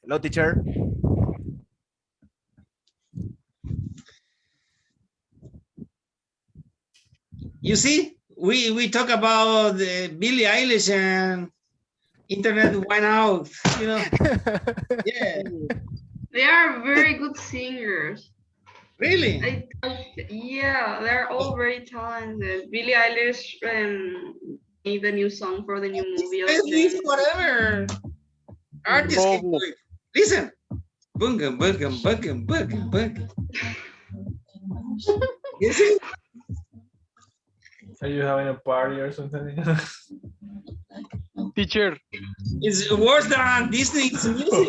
Hello, teacher. You see, we talk about Billie Eilish and internet went out, you know. Yeah, They are very good singers. really. Yeah, they're all very talented. Billie Eilish made the new song for the new movie of With James. whatever artist can do it. Listen. Boogum, boogum, boogum, boogum, boogum. You see? Are you having a party or something? Teacher, It's worse than Disney's music.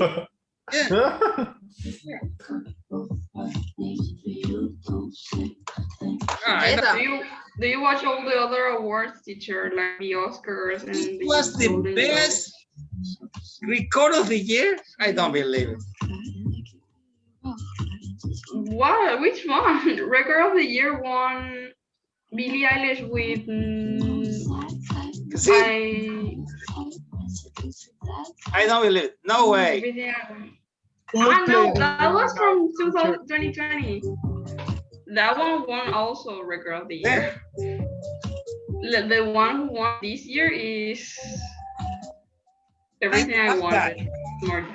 Yeah. I Do you watch all the other awards, teacher, like the Oscars and It the was the Golden best Globes? record of the year. I don't believe it. What? Which one? Record of the Year won Billie Eilish with See? I don't believe it. No way. No, that was from 2020. That one won also Record of the Year. The one who won this year is Everything I Wanted. More.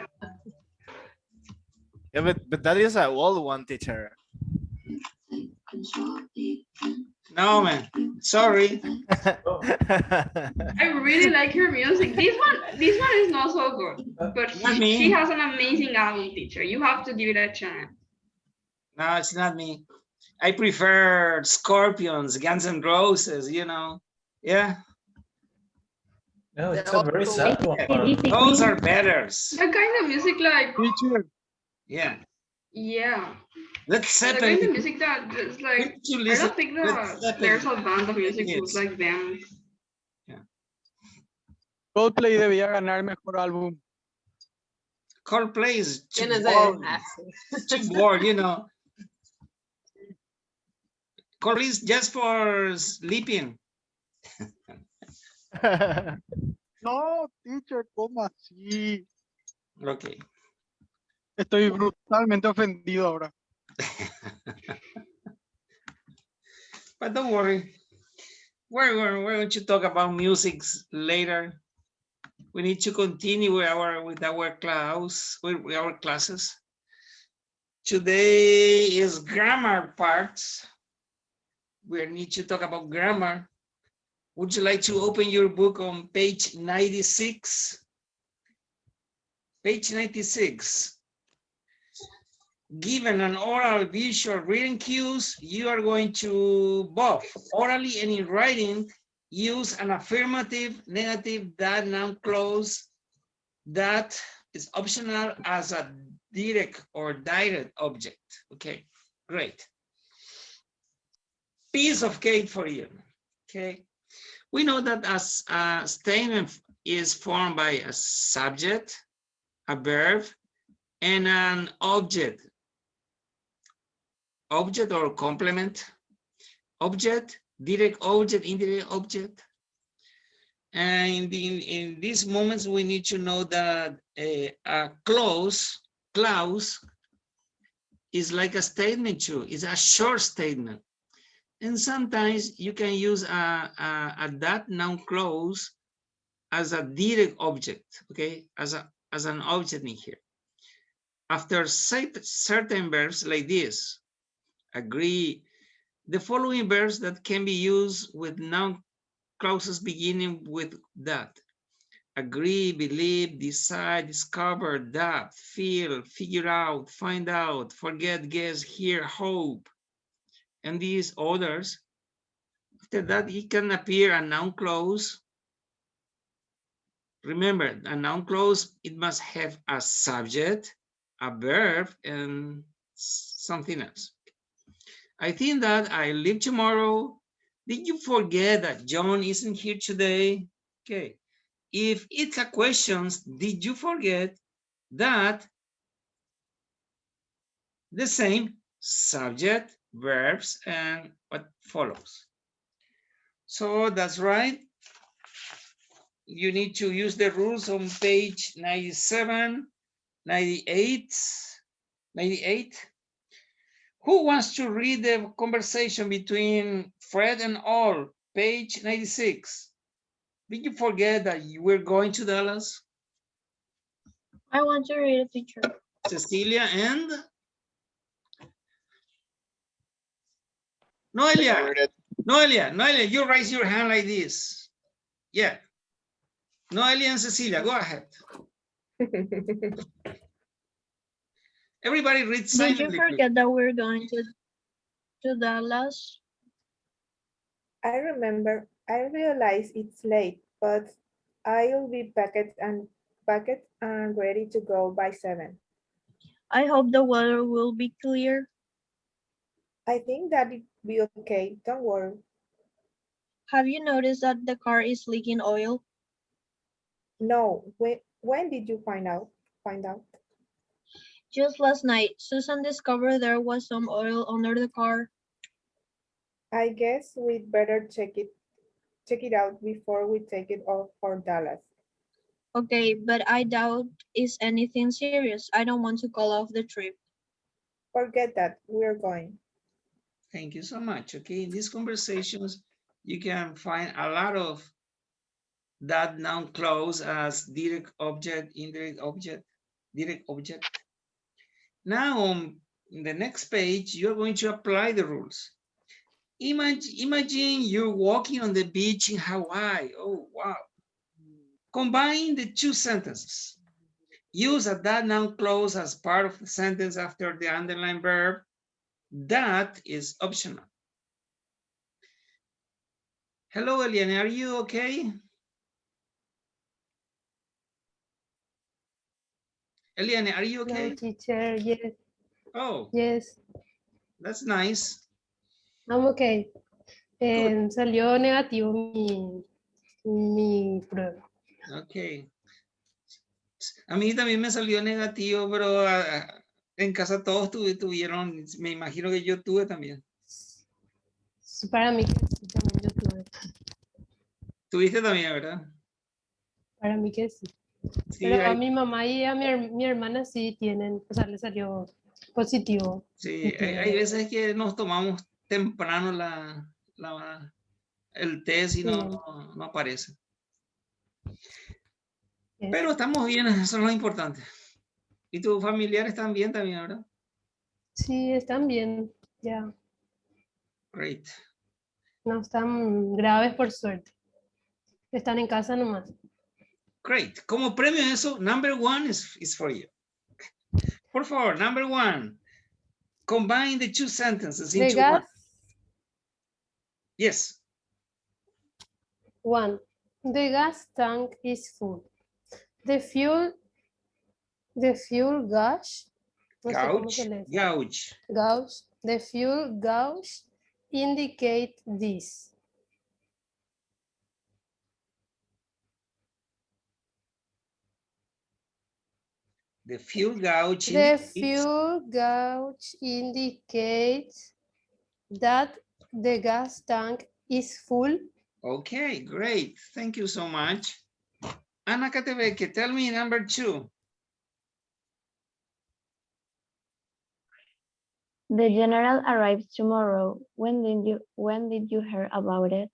Yeah, but that is a old one, teacher. No, man. Sorry. I really like her music. This one is not so good, but she has an amazing album, teacher. You have to give it a chance. No, it's not me. I prefer Scorpions, Guns N' Roses, you know. Yeah. No, it's a very sad one. Those are better. That kind of music, like teacher. Yeah. Yeah. Let's The kind separate. of music that is like I don't think that there's a band of music who's like them. Coldplay debía ganar mejor álbum. Coldplay is too bored, you know. Coldplay is just for sleeping. No, teacher, ¿cómo así? Okay. Estoy brutalmente ofendido ahora. But don't worry. We're going to talk about music later. We need to continue with our classes. Today is grammar parts. We need to talk about grammar. Would you like to open your book on page 96? Page 96. Given an oral, visual, reading cues, you are going to both orally and in writing use an affirmative, negative, that, noun, clause, that is optional as a direct or direct object. Okay, great. Piece of cake for you. Okay, we know that as a statement is formed by a subject, a verb, and an object. Object or complement. Object, direct object, indirect object. And in these moments, we need to know that a clause is like a statement too. It's a short statement. And sometimes you can use a that noun clause as a direct object, okay? As an object in here. After certain verbs like this, agree, the following verbs that can be used with noun clauses beginning with that. Agree, believe, decide, discover, doubt, feel, figure out, find out, forget, guess, hear, hope, and these others. After that, it can appear a noun clause. Remember, a noun clause, it must have a subject, a verb, and something else. I think that I leave tomorrow. Did you forget that John isn't here today? Okay. If it's a question, did you forget that the same subject, verbs, and what follows? So that's right. You need to use the rules on page 97, 98. 98. Who wants to read the conversation between Fred and All? Page 96. Did you forget that you were going to Dallas? I want to read a picture. Cecilia and Noelia. Noelia, you raise your hand like this. Yeah. Noelia and Cecilia, go ahead. Everybody read Did silently. you please. forget that we're going to Dallas? I remember, I realize it's late, but I'll be packed and ready to go by 7. I hope the weather will be clear. I think that it'll be okay. Don't worry. Have you noticed that the car is leaking oil? No, when did you find out? Just last night, Susan discovered there was some oil under the car. I guess we'd better check it out before we take it off for Dallas. Okay, but I doubt it's anything serious. I don't want to call off the trip. Forget that, we're going. Thank you so much. Okay, in these conversations, you can find a lot of that noun clause as direct object, indirect object, direct object. Now, on the next page, you're going to apply the rules. Imagine you're walking on the beach in Hawaii. Oh, wow. Combine the two sentences. Use a that noun clause as part of the sentence after the underlined verb. That is optional. Hello, Eliane, are you okay? Eliane, are you okay? No, teacher, yes, Oh, yes, that's nice. I'm okay. Good. Salió negativo mi prueba. Ok. A mí también me salió negativo, pero en casa todos tuvieron, me imagino que yo tuve también. Para mí que sí, también yo tuve. Tuviste también, ¿verdad? Para mí que sí. Sí, Pero a hay, mi mamá y a mi hermana sí tienen, o sea, le salió positivo. sí, hay veces que nos tomamos temprano el test y Sí. no aparece. Yes. Pero estamos bien, eso es lo importante. ¿Y tus familiares están bien también, verdad? Sí, están bien, ya. Great. No están graves por suerte. Están en casa nomás. Great. Como premio a eso, number 1 is for you. Por favor, number 1. Combine the two sentences The into gas, one. Yes. 1. The gas tank is full. The fuel gauge, no sé cómo se lee. Gauge. Gauge, the fuel gauge indicate this. The fuel gauge. The indicates- fuel gauge indicates that the gas tank is full. Okay, great. Thank you so much. Ana Catebeke, tell me number 2. The general arrives tomorrow. When did you hear about it?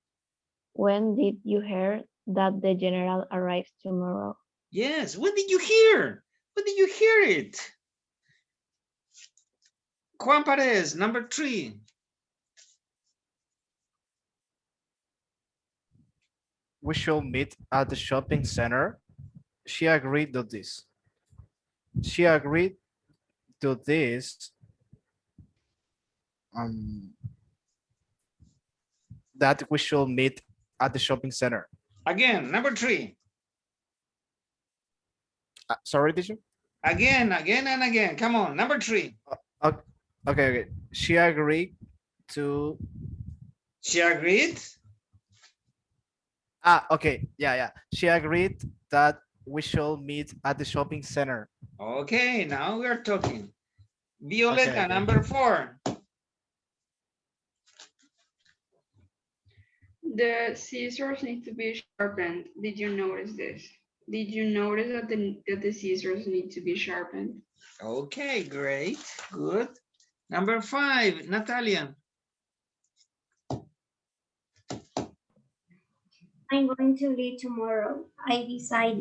When did you hear that the general arrives tomorrow? Yes, when did you hear? When did you hear it? Juan Perez, number 3. We should meet at the shopping center. She agreed to this. She agreed to this. That we should meet at the shopping center. Again, number 3. Sorry, teacher? Again, and again. Come on, number 3. Okay. She agreed to. She agreed. Okay. Yeah. She agreed that we should meet at the shopping center. Okay, now we are talking. Violeta, Okay. number 4. The scissors need to be sharpened. Did you notice this? Did you notice that the scissors need to be sharpened? Okay, great, good. Number 5, Natalia. I'm going to leave tomorrow. I decide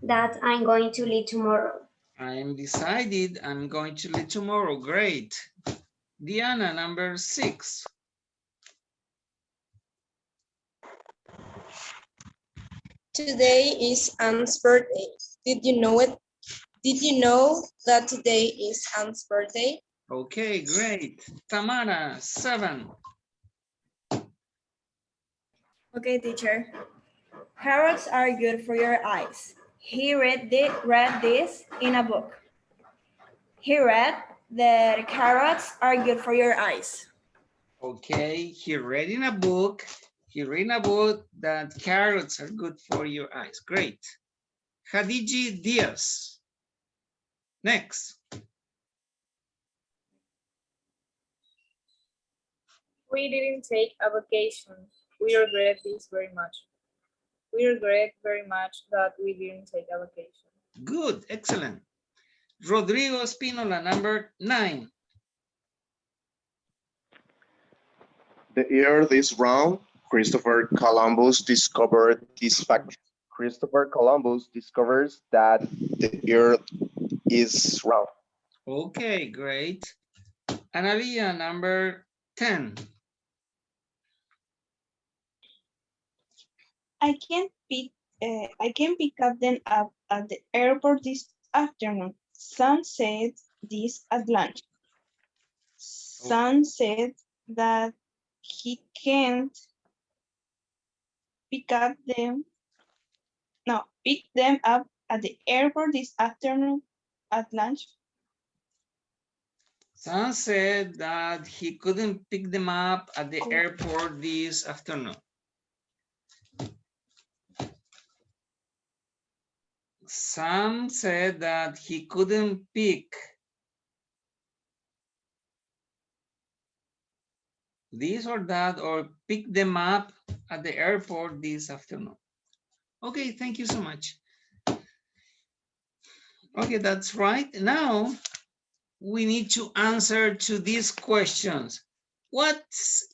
that I'm going to leave tomorrow. I'm decided I'm going to leave tomorrow. Great. Diana, number 6. Today is Anne's birthday. Did you know it? Did you know that today is Anne's birthday? Okay, great. Tamara, 7. Okay, teacher. Carrots are good for your eyes. He read this in a book. He read that carrots are good for your eyes. Okay, he read in a book. He read in a book that carrots are good for your eyes. Great. Khadiji Diaz. Next. We didn't take a vacation. We regret this very much. We regret very much that we didn't take a vacation. Good, excellent. Rodrigo Espinola, number 9. The earth is round. Christopher Columbus discovered this fact. Christopher Columbus discovers that the earth is round. Okay, great. Analia, number 10. I can pick up them up at the airport this afternoon. Sam said this at lunch. Sam said that he can't pick them up at the airport this afternoon at lunch. Sam said that he couldn't pick them up at the airport this afternoon. Sam said that he couldn't pick this or that or pick them up at the airport this afternoon. Okay, thank you so much. Okay, that's right. Now we need to answer to these questions. What's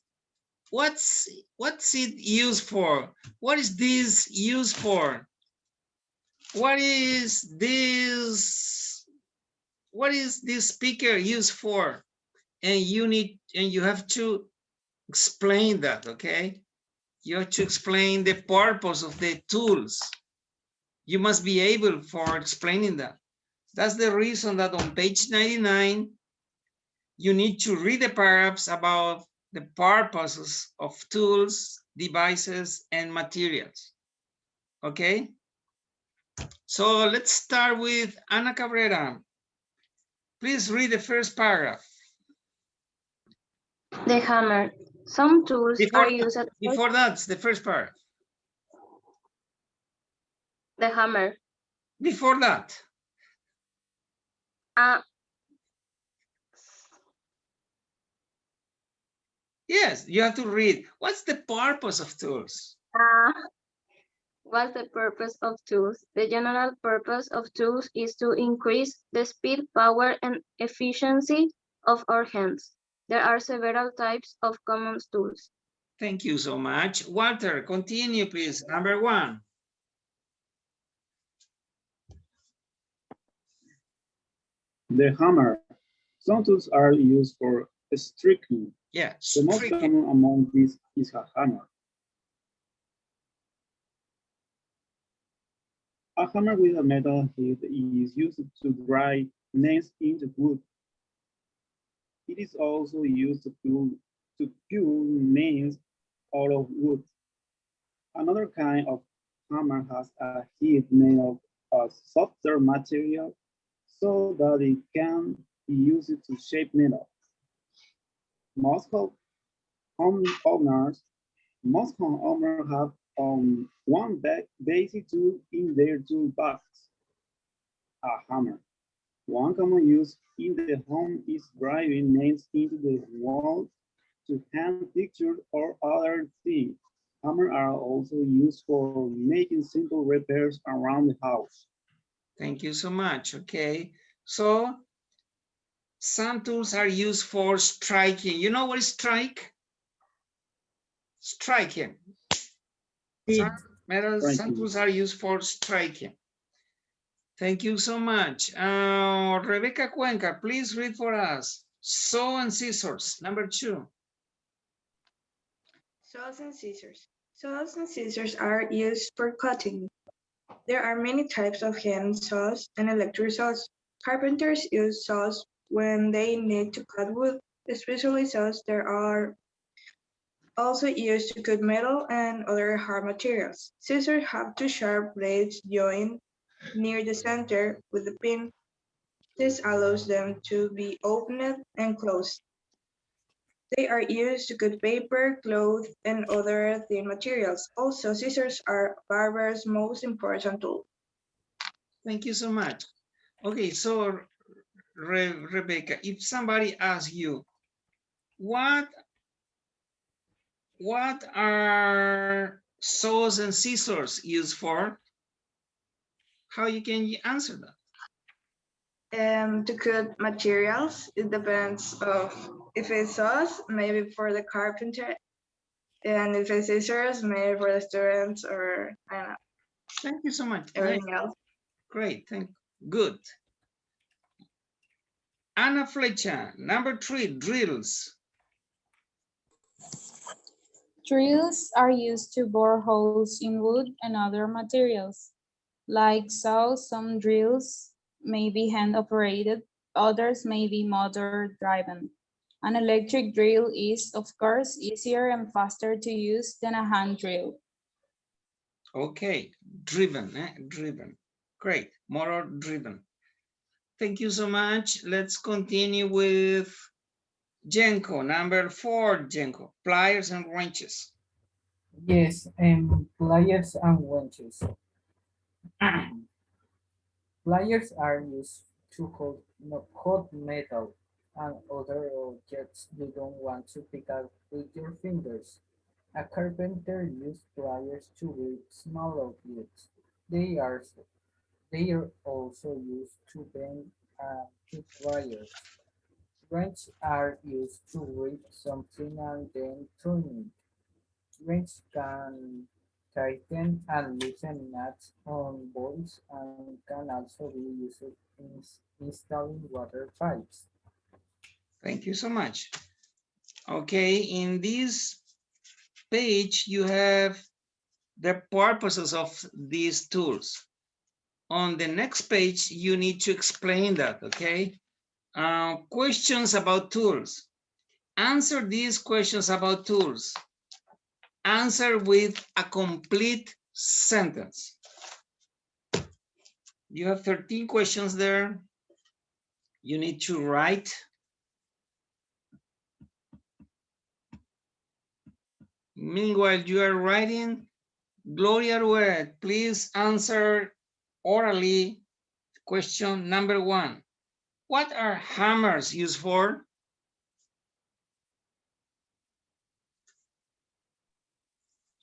it used for? What is this used for? What is this speaker used for? And you have to explain that, okay? You have to explain the purpose of the tools. You must be able for explaining that. That's the reason that on page 99, you need to read the paragraphs about the purposes of tools, devices, and materials, okay? So let's start with Ana Cabrera. Please read the first paragraph. The hammer. Some tools are used at before that's the first paragraph. the hammer. Before that. Yes, you have to read. What's the purpose of tools? What's the purpose of tools? The general purpose of tools is to increase the speed, power, and efficiency of our hands. There are several types of common tools. Thank you so much. Walter, continue, please. Number 1. The hammer. Some tools are used for striking. Yeah, the most common among these is a hammer. A hammer with a metal head is used to drive nails into wood. It is also used to pull nails out of wood. Another kind of hammer has a head made of a softer material so that it can be used to shape metal. Most home owners have one basic tool in their toolbox, a hammer. One common use in the home is driving nails into the wall to hang pictures or other things. Hammers are also used for making simple repairs around the house. Thank you so much. Okay, so some tools are used for striking. You know what is strike? Striking. Some tools are used for striking. Thank you so much. Rebecca Cuenca, please read for us. Saw and scissors, number 2. Saws and scissors. Saws and scissors are used for cutting. There are many types of hand saws and electric saws. Carpenters use saws when they need to cut wood, especially saws that are also used to cut metal and other hard materials. Scissors have two sharp blades joined near the center with a pin. This allows them to be opened and closed. They are used to cut paper, cloth, and other thin materials. Also, scissors are barber's most important tool. Thank you so much. Okay, so Rebecca, if somebody asks you, what are saws and scissors used for? How you can answer that? To cut materials, it depends of if it's saws, maybe for the carpenter, and if it's scissors, maybe for the students, or I don't know. Thank you so much. Everything else. Great, good. Ana Flecha, number 3, drills. Drills are used to bore holes in wood and other materials. Like saws, some drills may be hand operated, others may be motor driven. An electric drill is, of course, easier and faster to use than a hand drill. Okay, driven. Great, motor driven. Thank you so much. Let's continue with Jenko, number 4, Jenko, pliers and wrenches. Yes, pliers and wrenches. Pliers are used to hold metal and other objects you don't want to pick up with your fingers. A carpenter uses pliers to grip small objects. They are also used to bend tooth wires. Wrenches are used to grip something and then turn it. Wrenches can tighten and loosen nuts on bolts and can also be used in installing water pipes. Thank you so much. Okay, in this page, you have the purposes of these tools. On the next page, you need to explain that, okay? Questions about tools. Answer these questions about tools. Answer with a complete sentence. You have 13 questions there. You need to write. Meanwhile, you are writing, Gloria Rued, please answer orally question number 1. What are hammers used for?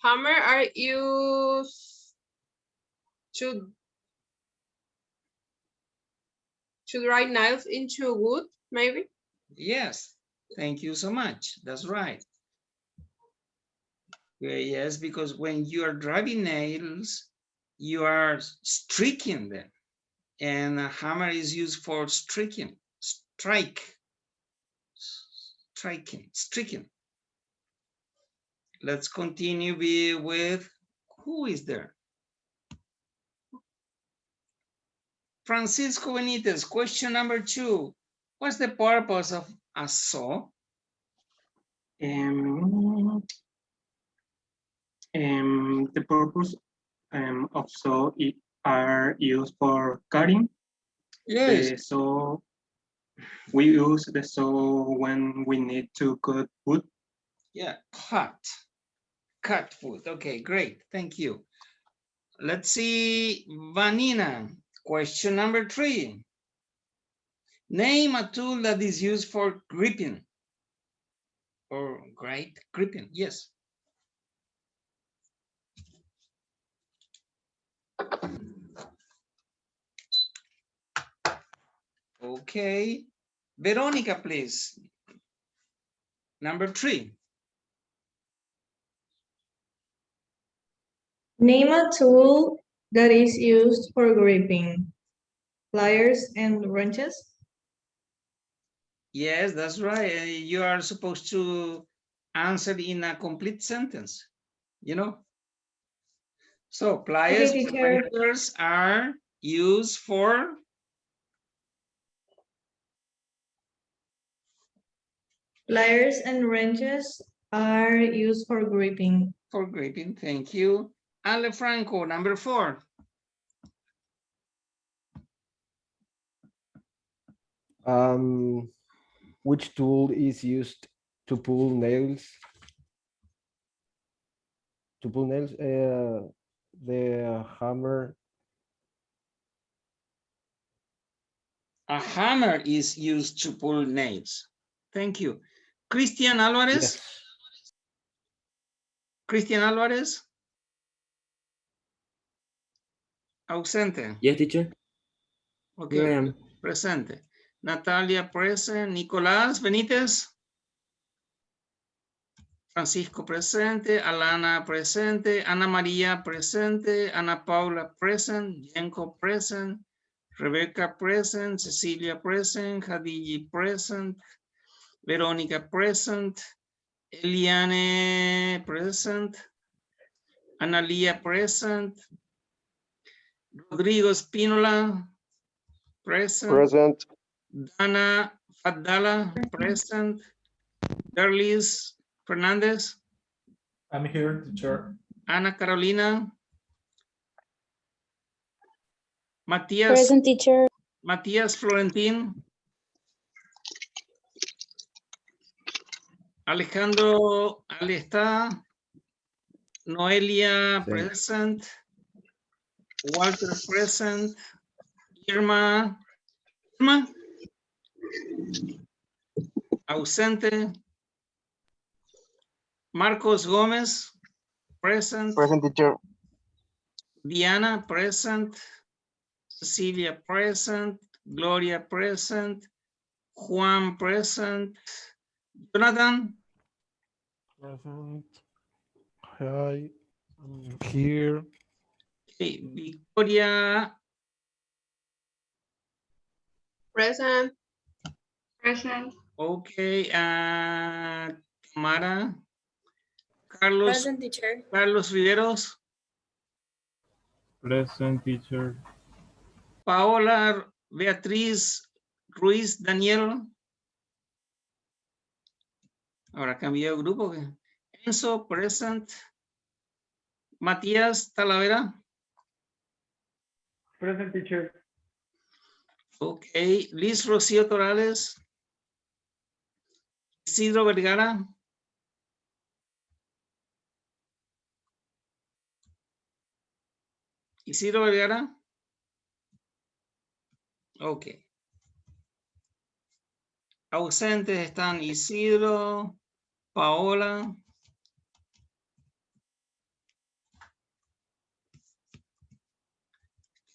Hammer are used to drive nails into wood, maybe? Yes, thank you so much. That's right. Yes, because when you are driving nails, you are striking them. And a hammer is used for striking. Let's continue with who is there? Francisco Benitez, question number 2. What's the purpose of a saw? The purpose of saw are used for cutting. Yes. So we use the saw when we need to cut wood. Yeah, cut wood. Okay, great. Thank you. Let's see, Vanina, question number 3. Name a tool that is used for gripping. Or gripping, yes. Okay. Veronica, please. Number 3. Name a tool that is used for gripping. Pliers and wrenches. Yes, that's right. You are supposed to answer in a complete sentence, you know? So pliers Okay, teacher. wrenches are used for Pliers and wrenches are used for gripping. For gripping, thank you. Ale Franco, number 4. Which tool is used to pull nails? To pull nails, the hammer. A hammer is used to pull nails. Thank you. Cristian Alvarez. Yes. Cristian Alvarez. Ausente. Yes, teacher. Okay. Here I am. Presente. Natalia present. Nicolás Benítez. Francisco presente. Alana presente. Ana María presente. Ana Paula present. Yenko present. Rebecca present. Cecilia present. Hadiji present. Verónica present. Eliane present. Analia present. Rodrigo Espínola present. Present. Dana Fadala present. Darlis Fernandez. I'm here, teacher. Ana Carolina. Matías. Present, teacher. Matías Florentín. Alejandro Alesta. Noelia Sí. present. Walter present. Irma. Irma. Ausente. Marcos Gómez present. Present, teacher. Diana present. Cecilia present. Gloria present. Juan present. Jonathan. Present. Hi, I'm here. Okay. Victoria. Present. Present. Okay. Tamara. Carlos. Present, teacher. Carlos Riveros. Present, teacher. Paola Beatriz Ruiz Daniel. Ahora cambié de grupo. Enzo present. Matías Talavera. Present, teacher. Ok. Liz Rocío Torales. Isidro Vergara. Isidro Vergara. Ok. Ausentes están Isidro, Paola.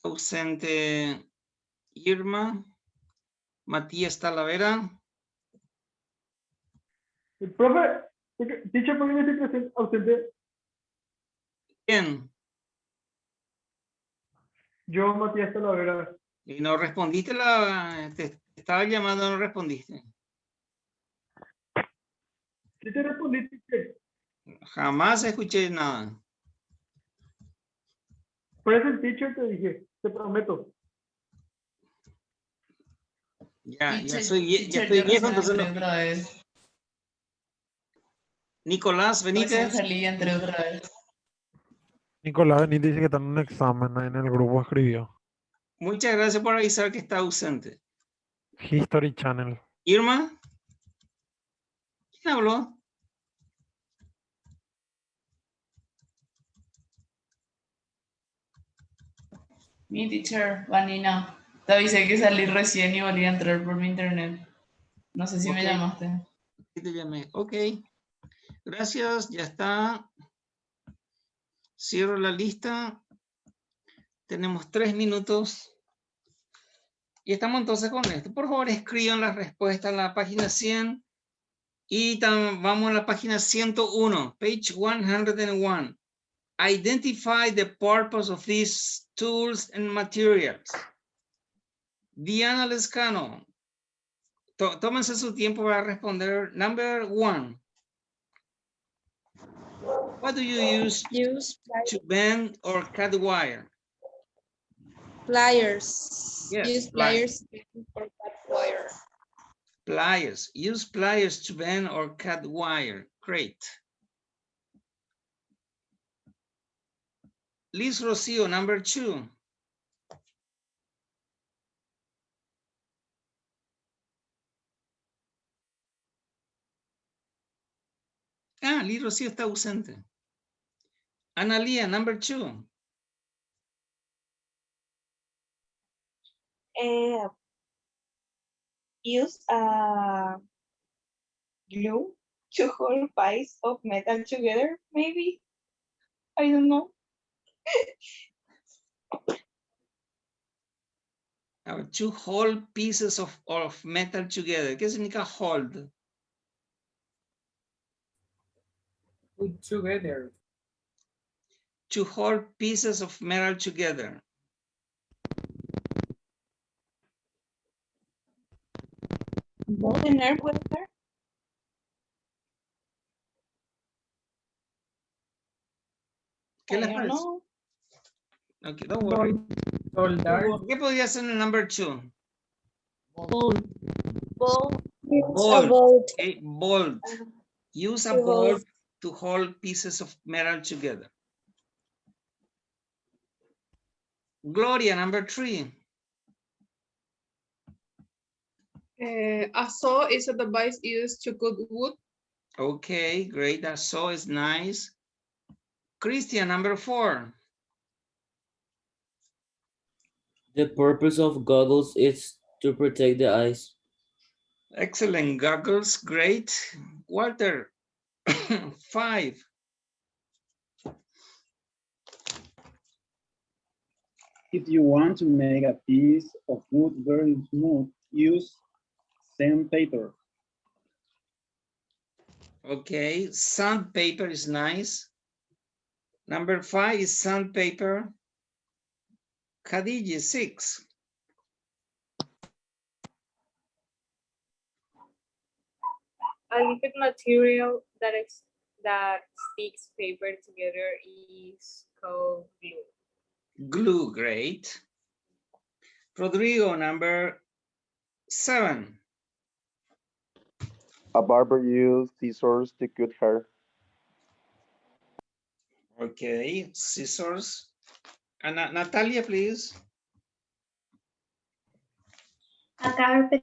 Ausente Irma. Matías Talavera. Profe, teacher, ¿por qué me estoy presente, ausente? ¿Quién? Yo, Matías Talavera. Y no respondiste te estaba llamando, no respondiste. ¿Sí te respondí, teacher? Jamás escuché nada. Present, teacher, te dije, te prometo. Ya Teacher, estoy teacher, viejo, yo recién entonces entré no. otra vez. Nicolás Recién Benítez. salí y entré otra vez. Nicolás Benítez dice que está en un examen, ahí en el grupo escribió. Muchas gracias por avisar que está ausente. History Channel. Irma. ¿Quién habló? Mi teacher, Vanina. Te avisé que salí recién y volví a entrar por mi internet. No sé si me Ok. llamaste. Sí te llamé. Ok. Gracias, ya está. Cierro la lista. Tenemos 3 minutos Y estamos entonces con esto. Por favor, escriban la respuesta en la página 100. Y vamos a la página 101, page 101. Identify the purpose of these tools and materials. Diana Lescano, tómense su tiempo para responder. Number 1. What do you use to bend or cut wire? Pliers. Yes, Use pliers or cut wire. Pliers. Use pliers to bend or cut wire. Great. Liz Rocio, number 2. Liz Rocio está ausente. Analia, number 2. Use a glue to hold pieces of metal together, maybe? I don't know. To hold pieces of metal together. ¿Qué significa hold? Put together. To hold pieces of metal together. Boltener puede ser. ¿Qué les parece? Okay, don't worry. ¿Qué podría ser el number 2? Bolt. Bolt. Okay, bolt. Use a bolt to hold pieces of metal together. Gloria, number 3. A saw is a device used to cut wood. Okay, great. A saw is nice. Christian, number 4. The purpose of goggles is to protect the eyes. Excellent. Goggles, great. Walter, 5. If you want to make a piece of wood very smooth, use sandpaper. Okay, sandpaper is nice. Number 5 is sandpaper. Khadija, 6. A liquid material that sticks paper together is called glue. Glue, great. Rodrigo, number 7. A barber uses scissors to cut hair. Okay, scissors. And Natalia, please. A carpenter